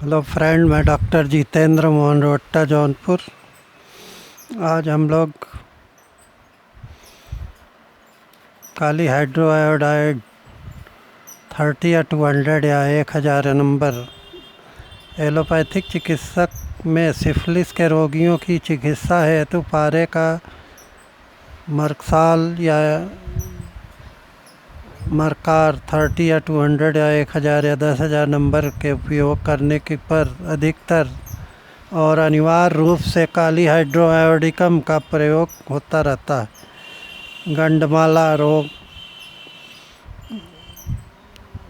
Hello friend, मैं doctor Jitendra Mohan रोहट्टा, Jaunpur. आज हम लोग काली हाइड्रो आयोडाइड 30 या 200 या 1000 नंबर एलोपैथिक चिकित्सक में सिफिलिस के रोगियों की चिकित्सा हेतु पारे का मर्कसाल या मरकार 30 या 200 या 1000 या 10,000 नंबर के उपयोग करने के पर अधिकतर और अनिवार्य रूप से काली हाइड्रोआयोडिकम का प्रयोग होता रहता है। गंडमाला रोग,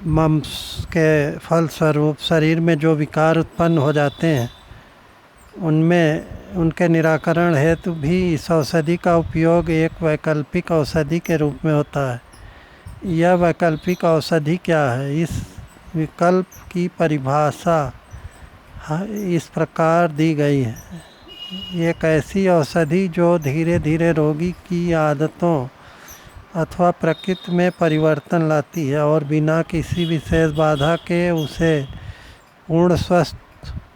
मम्स के फलस्वरूप शरीर में जो विकार उत्पन्न हो जाते हैं उनके निराकरण हेतु भी इस औषधि का उपयोग एक वैकल्पिक औषधि के रूप में होता है। यह वैकल्पिक औषधि क्या है? इस विकल्प की परिभाषा इस प्रकार दी गई है। एक ऐसी औषधि जो धीरे धीरे रोगी की आदतों अथवा प्रकृति में परिवर्तन लाती है और बिना किसी विशेष बाधा के उसे पूर्ण स्वस्थ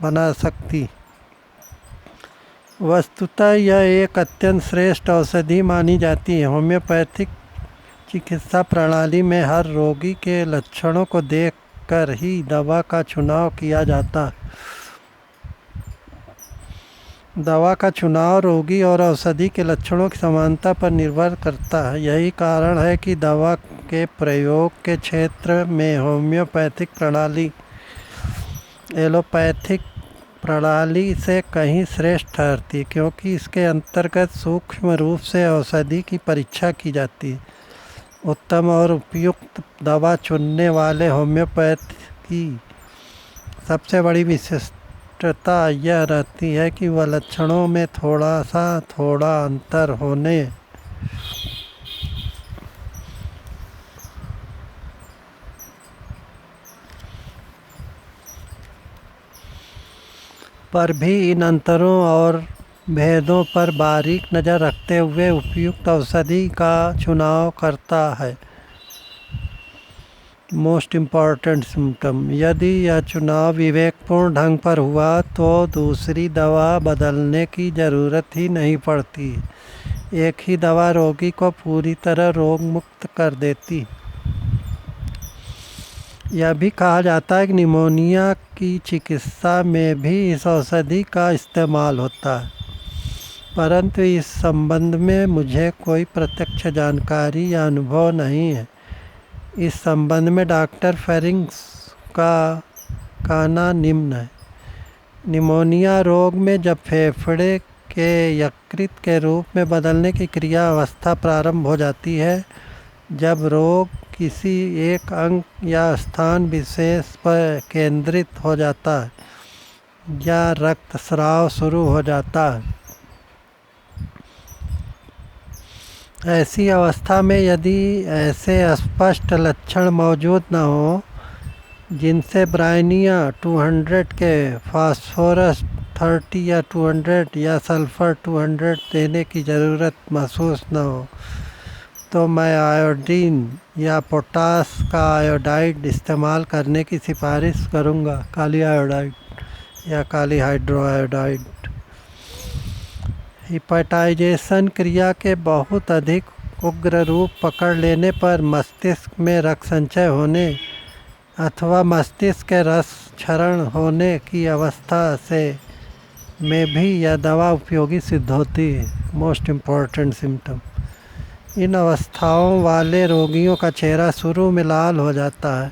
बना सकती। वस्तुतः यह एक अत्यंत श्रेष्ठ औषधि मानी जाती है। होम्योपैथिक चिकित्सा प्रणाली में हर रोगी के लक्षणों को देखकर ही दवा का चुनाव किया जाता है। दवा का चुनाव रोगी और औषधि के लक्षणों की समानता पर निर्भर करता है। यही कारण है कि दवा के प्रयोग के क्षेत्र में होम्योपैथिक प्रणाली एलोपैथिक प्रणाली से कहीं श्रेष्ठ ठहरती, क्योंकि इसके अंतर्गत सूक्ष्म रूप से औषधि की परीक्षा की जाती है। उत्तम और उपयुक्त दवा चुनने वाले होम्योपैथ की सबसे बड़ी विशिष्टता यह रहती है कि वह लक्षणों में थोड़ा अंतर होने पर भी इन अंतरों और भेदों पर बारीक नज़र रखते हुए उपयुक्त औषधि का चुनाव करता है। मोस्ट इम्पॉर्टेंट सिम्टम: यदि यह चुनाव विवेकपूर्ण ढंग पर हुआ तो दूसरी दवा बदलने की ज़रूरत ही नहीं पड़ती। एक ही दवा रोगी को पूरी तरह रोग मुक्त कर देती। यह भी कहा जाता है कि निमोनिया की चिकित्सा में भी इस औषधि का इस्तेमाल होता है, परंतु इस संबंध में मुझे कोई प्रत्यक्ष जानकारी या अनुभव नहीं है। इस संबंध में डॉक्टर फेरिंग्स का कहना निम्न है: निमोनिया रोग में जब फेफड़े के यकृत के रूप में बदलने की क्रिया अवस्था प्रारंभ हो जाती है, जब रोग किसी एक अंग या स्थान विशेष पर केंद्रित हो जाता है या रक्तस्राव शुरू हो जाता है। ऐसी अवस्था में यदि ऐसे स्पष्ट लक्षण मौजूद न हो जिनसे ब्राइनिया 200 के फास्फोरस 30 या 200 या सल्फर 200 देने की ज़रूरत महसूस न हो, तो मैं आयोडीन या पोटास का आयोडाइड इस्तेमाल करने की सिफारिश करूँगा। काली आयोडाइड या काली हाइड्रो आयोडाइड हिपेटाइजेशन क्रिया के बहुत अधिक उग्र रूप पकड़ लेने पर मस्तिष्क में रक्त संचय होने अथवा मस्तिष्क के रस क्षरण होने की अवस्था से में भी यह दवा उपयोगी सिद्ध होती है। मोस्ट इम्पॉर्टेंट सिम्टम: इन अवस्थाओं वाले रोगियों का चेहरा शुरू में लाल हो जाता है,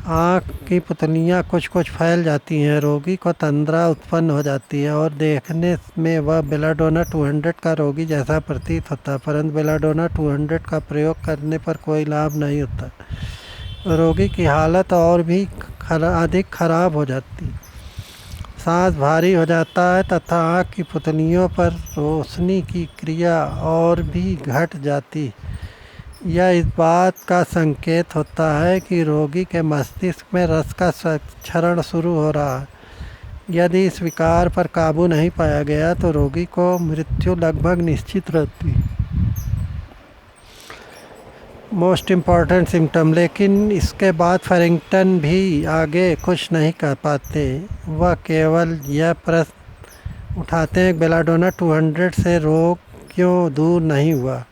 आँख की पुतलियाँ कुछ फैल जाती हैं, रोगी को तंद्रा उत्पन्न हो जाती है और देखने में वह बेलाडोना 200 का रोगी जैसा प्रतीत होता है, परंतु बेलाडोना 200 का प्रयोग करने पर कोई लाभ नहीं होता। रोगी की हालत और भी अधिक खराब हो जाती, सांस भारी हो जाता है तथा आँख की पुतलियों पर रोशनी की क्रिया और भी घट जाती। यह इस बात का संकेत होता है कि रोगी के मस्तिष्क में रस का क्षरण शुरू हो रहा है। यदि इस विकार पर काबू नहीं पाया गया तो रोगी को मृत्यु लगभग निश्चित रहती है। Most important symptom. लेकिन इसके बाद फैरिंगटन भी आगे कुछ नहीं कर पाते। वह केवल यह प्रश्न उठाते हैं बेलाडोना 200 से रोग क्यों दूर नहीं हुआ।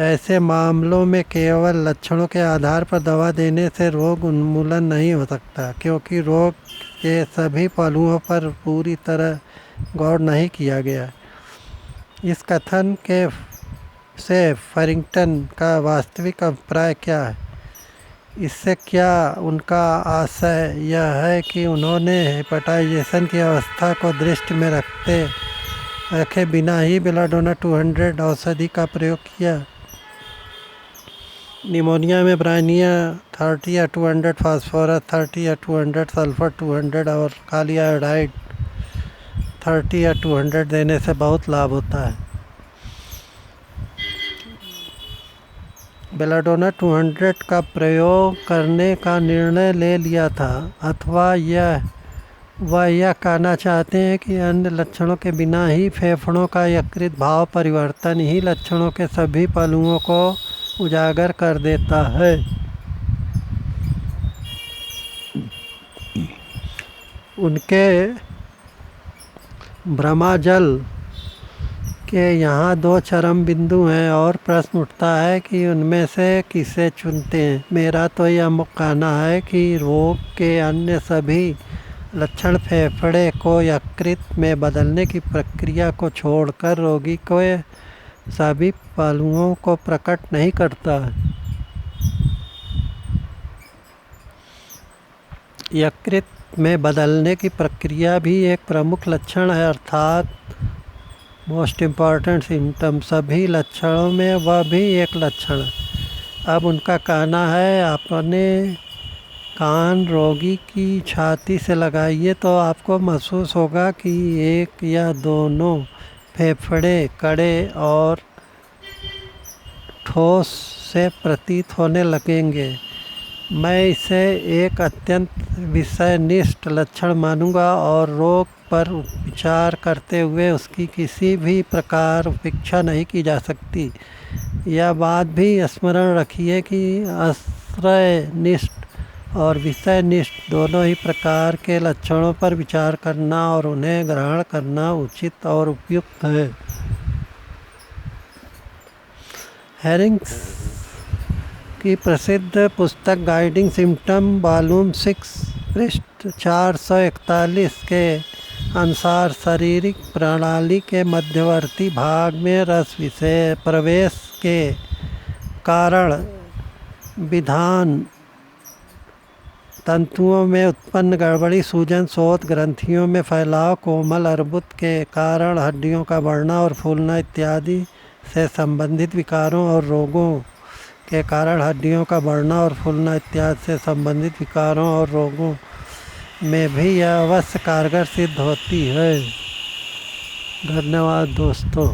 ऐसे मामलों में केवल लक्षणों के आधार पर दवा देने से रोग उन्मूलन नहीं हो सकता, क्योंकि रोग के सभी पहलुओं पर पूरी तरह गौर नहीं किया गया। इस कथन के से फैरिंगटन का वास्तविक अभिप्राय क्या है? इससे क्या उनका आशय यह है कि उन्होंने हेपेटाइजेशन की अवस्था को दृष्टि में रखे बिना ही बेलाडोना 200 औषधि का प्रयोग किया? निमोनिया में ब्राइनिया 30 या 200, फास्फोरस 30 या 200, सल्फर 200 और काली आयोडाइड 30 या 200 देने से बहुत लाभ होता है। बेलाडोना 200 का प्रयोग करने का निर्णय ले लिया था, अथवा वह यह कहना चाहते हैं कि अन्य लक्षणों के बिना ही फेफड़ों का यकृत भाव परिवर्तन ही लक्षणों के सभी पहलुओं को उजागर कर देता है। उनके भ्रमाजल के यहाँ 2 चरम बिंदु हैं और प्रश्न उठता है कि उनमें से किसे चुनते हैं। मेरा तो यह कहना है कि रोग के अन्य सभी लक्षण फेफड़े को यकृत में बदलने की प्रक्रिया को छोड़कर रोगी के सभी पहलुओं को प्रकट नहीं करता है। यकृत में बदलने की प्रक्रिया भी एक प्रमुख लक्षण है, अर्थात मोस्ट इम्पॉर्टेंट सिम्टम। सभी लक्षणों में वह भी एक लक्षण है। अब उनका कहना है, अपने कान रोगी की छाती से लगाइए तो आपको महसूस होगा कि एक या दोनों फेफड़े कड़े और ठोस से प्रतीत होने लगेंगे। मैं इसे एक अत्यंत विषयनिष्ठ लक्षण मानूंगा और रोग पर विचार करते हुए उसकी किसी भी प्रकार उपेक्षा नहीं की जा सकती। यह बात भी स्मरण रखिए कि आश्रयनिष्ठ और विषयनिष्ठ दोनों ही प्रकार के लक्षणों पर विचार करना और उन्हें ग्रहण करना उचित और उपयुक्त है। हैरिंग्स की प्रसिद्ध पुस्तक गाइडिंग सिम्टम वॉल्यूम 6 पृष्ठ 441 के अनुसार शारीरिक प्रणाली के मध्यवर्ती भाग में रस विषय प्रवेश के कारण विधान तंतुओं में उत्पन्न गड़बड़ी, सूजन, शोथ, ग्रंथियों में फैलाव, कोमल अर्बुद के कारण हड्डियों का बढ़ना और फूलना इत्यादि से संबंधित विकारों और रोगों के कारण हड्डियों का बढ़ना और फूलना इत्यादि से संबंधित विकारों और रोगों में भी यह अवश्य कारगर सिद्ध होती है। धन्यवाद दोस्तों।